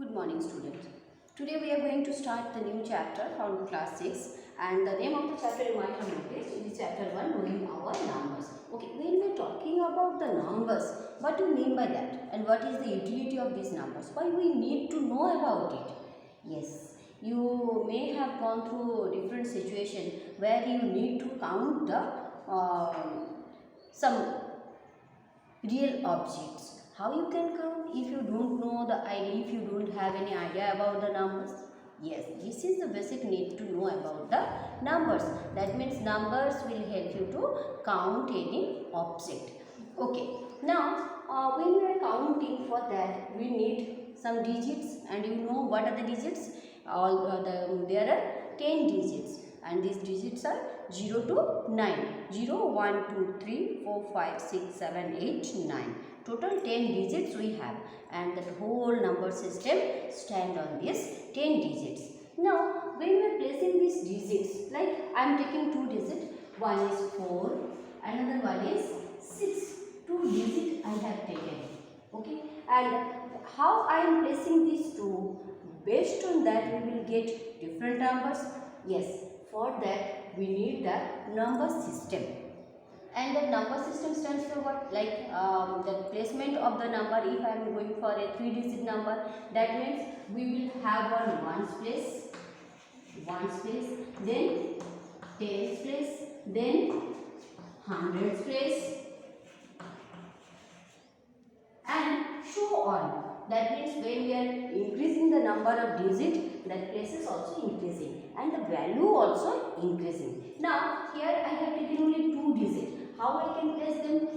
Good morning, students. Today we are going to start the new chapter from class 6, and the name of the chapter you might have noticed is chapter 1, knowing our numbers. Okay, when we are talking about the numbers, what do you mean by that, and what is the utility of these numbers? Why we need to know about it? Yes, you may have gone through different situation where you need to count the some real objects. How you can count if you don't know the idea, if you don't have any idea about the numbers? Yes, this is the basic need to know about the numbers. That means numbers will help you to count any object. Okay, now when we are counting, for that we need some digits, and you know what are the digits? There are 10 digits, and these digits are 0 to 9. 0, 1, 2, 3, 4, 5, 6, 7, 8, 9. Total 10 digits we have, and that whole number system stand on this 10 digits. Now when we are placing these digits, like I am taking 2 digits, one is 4, another one is 6. 2 digits I have taken. Okay, and how I am placing these two, based on that we will get different numbers. Yes, for that we need the number system. And the number system stands for what? Like the placement of the number. If I am going for a 3-digit number, that means we will have one ones place, then tens place, then hundreds place, and so on. That means when we are increasing the number of digits, that place is also increasing, and the value also increasing. Now here I have taken only 2 digits. How I can place them?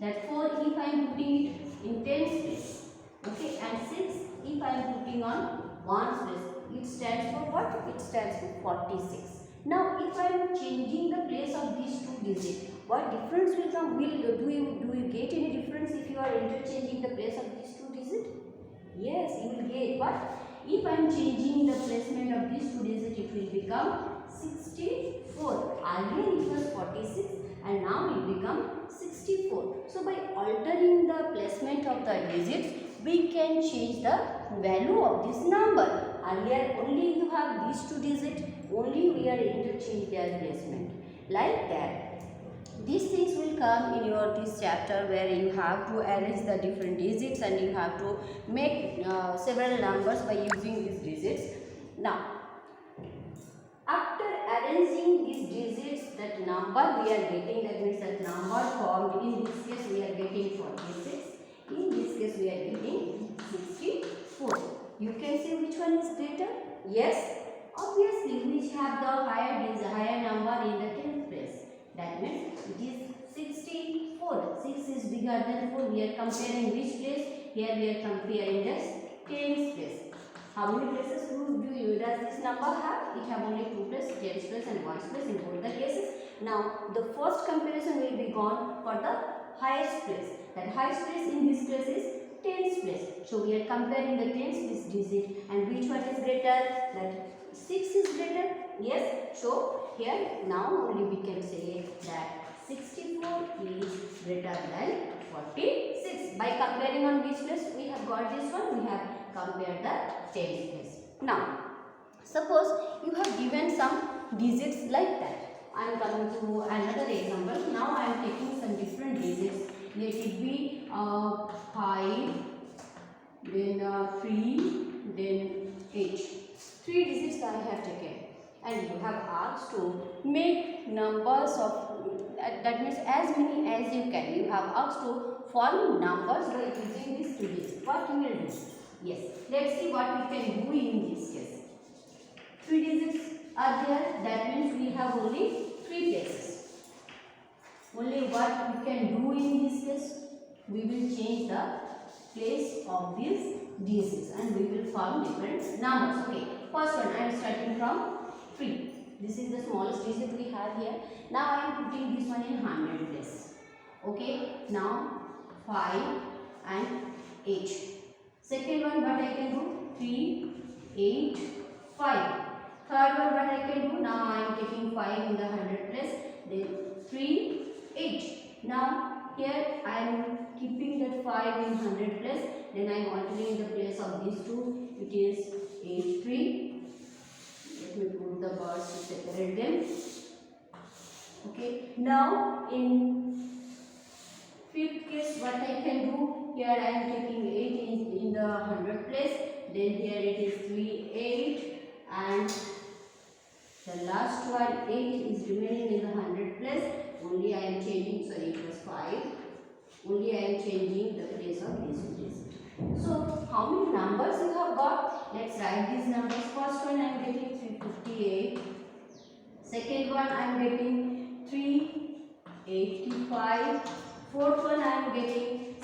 That 4 if I am putting it in tens place, okay, and 6 if I am putting on ones place. It stands for what? It stands for 46. Now if I am changing the place of these 2 digits, what difference will come? Do you get any difference if you are interchanging the place of these 2 digits? Yes, you will get. But if I am changing the placement of these 2 digits, it will become 64. Earlier it was 46, and now it become 64. So by altering the placement of the digits, we can change the value of this number. Earlier only you have these 2 digits, only we are interchange their placement. Like that, these things will come in your this chapter, where you have to arrange the different digits, and you have to make several numbers by using these digits. Now after arranging these digits, that number we are getting, that means that number formed, in this case we are getting 46, in this case we are getting 64. You can see which one is greater? Yes, obviously which have the higher number in the 10th place. That means it is 64. 6 is bigger than 4. We are comparing which place? Here we are comparing the 10th place. How many places does this number have? It have only 2 places, tens place and ones place in both the cases. Now the first comparison will be gone for the highest place. That highest place in this case is tens place. So we are comparing the tens place digit, and which one is greater? That 6 is greater. Yes. So here now only we can say that 64 is greater than 46. By comparing on which place we have got this one? We have compared the tens place. Now suppose you have given some digits like that. I am coming to another example. Now I am taking some different digits. Let it be 5, then 3, then 8. 3 digits I have taken, and you have asked to make numbers of, that means as many as you can. You have asked to form numbers by using these 2 digits. What you will do? Yes, let's see what we can do in this case. 3 digits are there, that means we have only 3 places. Only what we can do in this case, we will change the place of these digits, and we will form different numbers. Okay, first one I am starting from 3. This is the smallest digit we have here. Now I am putting this one in 100 place. Okay, now 5 and 8. Second one, what I can do? 3, 8, 5. Third one, what I can do? Now I am taking 5 in the 100 place. Then 3, 8. Now here I am keeping that 5 in 100 place, then I am altering the place of these two. It is 8 3. Let me put the bars to separate them. Okay, now in fifth case, what I can do, here I am taking 8 in the 100 place, then here it is 3 8, and the last one 8 is remaining in the 100 place. Only I am changing, sorry, it was 5. Only I am changing the place of this place. So how many numbers you have got? Let's write these numbers. First one I am getting 358. Second one I am getting 385. Fourth one I am getting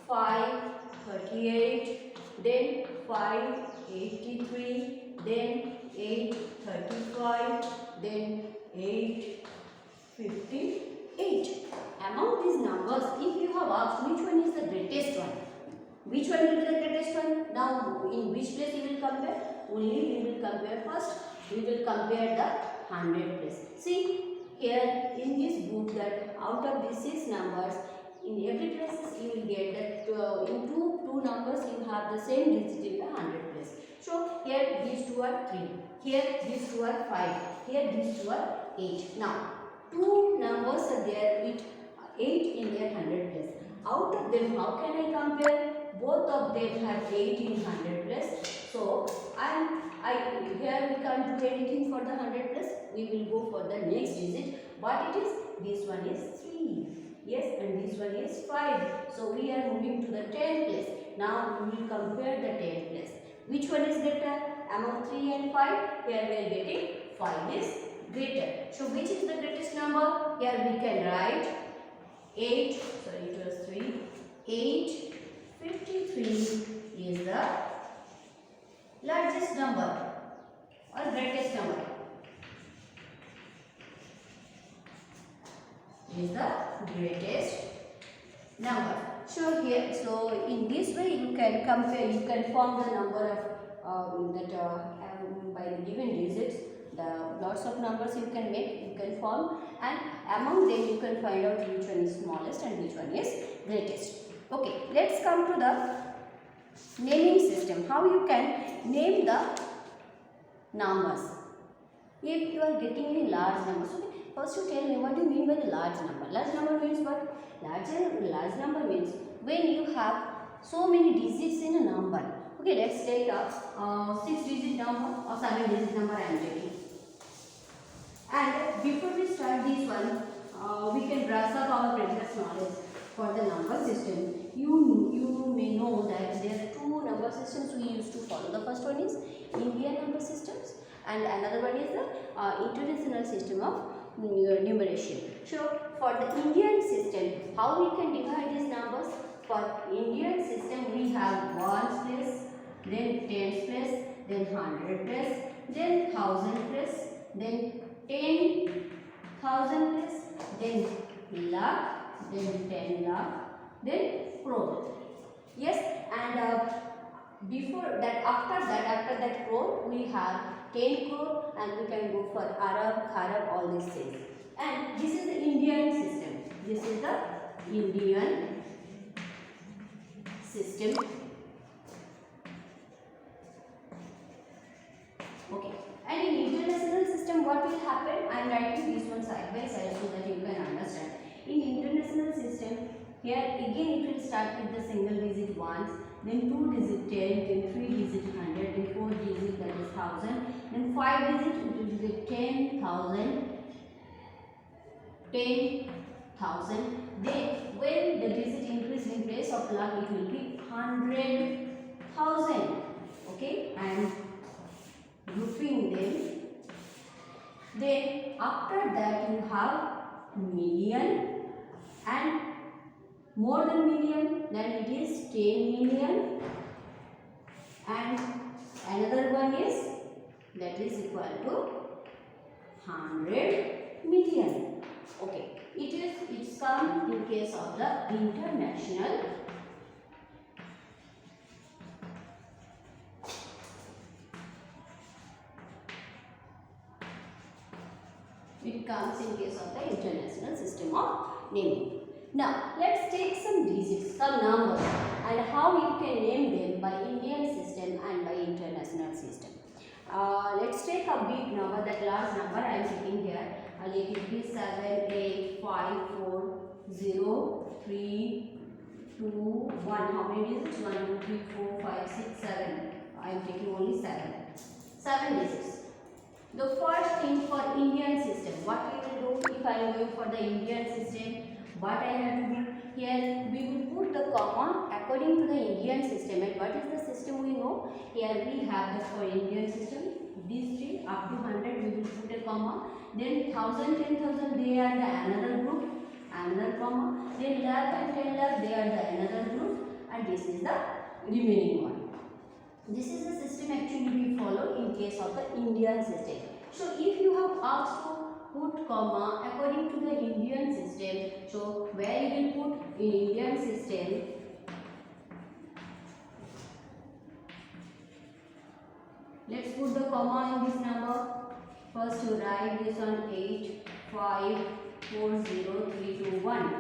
538. Then 583. Then 835. Then 858. Among these numbers, if you have asked which one is the greatest one, which one will be the greatest one? Now, in which place you will compare? Only we will compare first. We will compare the 100 place. See, here in this book that out of these 6 numbers, in every places you will get that in two numbers you have the same digit in the 100 place. So, here these two are 3. Here these two are 5. Here these two are 8. Now, two numbers are there with 8 in their 100 place. Out of them, how can I compare? Both of them have 8 in 100 place. So, here we can't do anything for the 100 plus. We will go for the next digit. What it is? This one is 3. Yes, and this one is 5. So, we are moving to the 10th place. Now, we will compare the 10th place. Which one is greater? Among 3 and 5, here we are getting 5 is greater. So, which is the greatest number? Here we can write 8, sorry it was 3, 853 is the largest number or greatest number. Is the greatest number. So here, so in this way you can compare, you can form the number of by the given digits. The lots of numbers you can make, you can form, and among them you can find out which one is smallest and which one is greatest. Okay, let's come to the naming system. How you can name the numbers. If you are getting any large numbers, okay, first you tell me what do you mean by the large number. Large number means what? Large number means when you have so many digits in a number. Okay, let's take a 6-digit number or 7-digit number I am taking. And before we start this one, we can brush up our previous knowledge for the number system. You may know that there are 2 number systems we used to follow. The first one is Indian number systems, and another one is the international system of numeration. So, for the Indian system, how we can divide these numbers? For Indian system, we have ones place, then tens place, then 100 place, then 1000 place, then 10,000 place, then lakh, then 10 lakh, then crore. Yes, and before that, after that crore, we have 10 crore, and we can go for Arab, Kharab, all these things. And this is the Indian system. This is the Indian system. Okay. And in international system, what will happen? I am writing this one side by side so that you can understand. In international system, here again it will start with the single digit ones, then 2 digit 10, then 3 digit 100, then 4 digit that is 1000, then 5 digit it will be 10,000, 10,000. Then when the digit increase in place of lakh, it will be 100,000. Okay, and grouping them. Then after that you have million, and more than million, then it is 10 million, and another one is that is equal to 100 million. Okay, it's come in case of the international. It comes in case of the international system of naming. Now, let's let's take some digits, some numbers, and how you can name them by Indian system and by international system. Let's take a big number, that large number I am taking here. Let it be 7, 8, 5, 4, 0, 3, 2, 1. How many digits? 1, 2, 3, 4, 5, 6, 7. I am taking only 7. 7 digits. The first thing for Indian system, what we will do if I am going for the Indian system, what I have to do here, we will put the comma according to the Indian system. And what is the system we know? Here we have the for Indian system, these three up to 100 we will put a comma. Then 1000, 10,000 they are the another group, another comma. Then lakh and 10 lakh they are the another group, and this is the remaining one. This is the system actually we follow in case of the Indian system. So if you have asked to put comma according to the Indian system, so where you will put in Indian system? Let's put the comma in this number. First you write this on 8, 5, 4, 0, 3, 2, 1.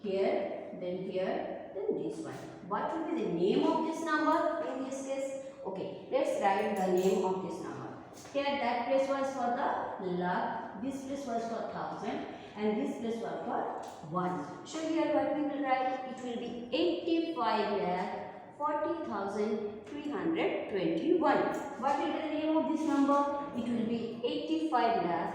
Here, then this one. What will be the name of this number in this case? Okay, let's write the name of this number. Here that place was for the lakh, this place was for 1000, and this place was for 1. So here what we will write? It will be 85 lakh 40,321. What will be the name of this number? It will be 85 lakh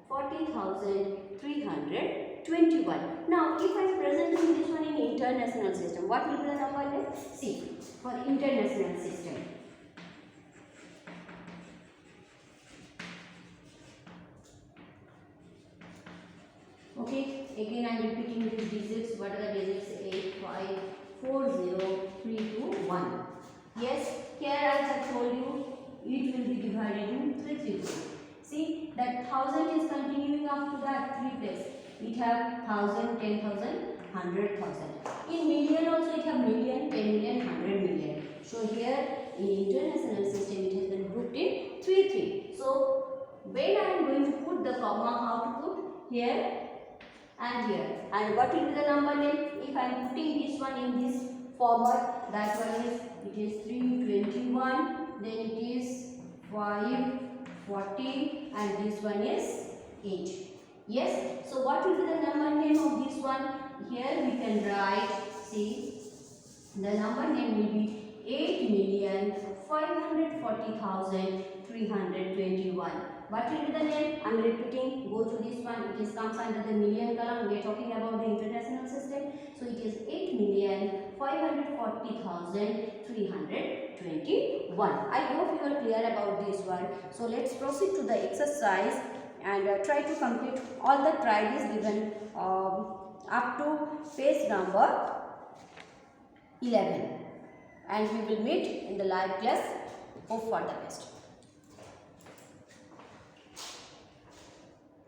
40,321. Now, if I am presenting this one in international system, what will be the number there? See, for international system. Okay, again I am repeating these digits. What are the digits? 8, 5, 4, 0, 3, 2, 1. Yes, here I have told you it will be divided in 3 people. See that 1000 is continuing up to that 3 place. It have 1000, 10,000, 100,000. In million also it have million, 10 million, 100 million. So here in international system it has been grouped in 3, 3. So when I am going to put the comma, how to put? Here and here. And what will be the number name? If I am putting this one in this format, that one is, it is 321, then it is 540, and this one is 8. Yes, so what will be the number name of this one? Here we can write, see, the number name will be 8,540,321. What will be the name? I am repeating, go to this one, it is comes under the million column. We are talking about the international system. So it is 8,540,321. I hope you are clear about this one. So let's proceed to the exercise and try to complete all the trials given up to page number 11. And we will meet in the live class. Hope for the best.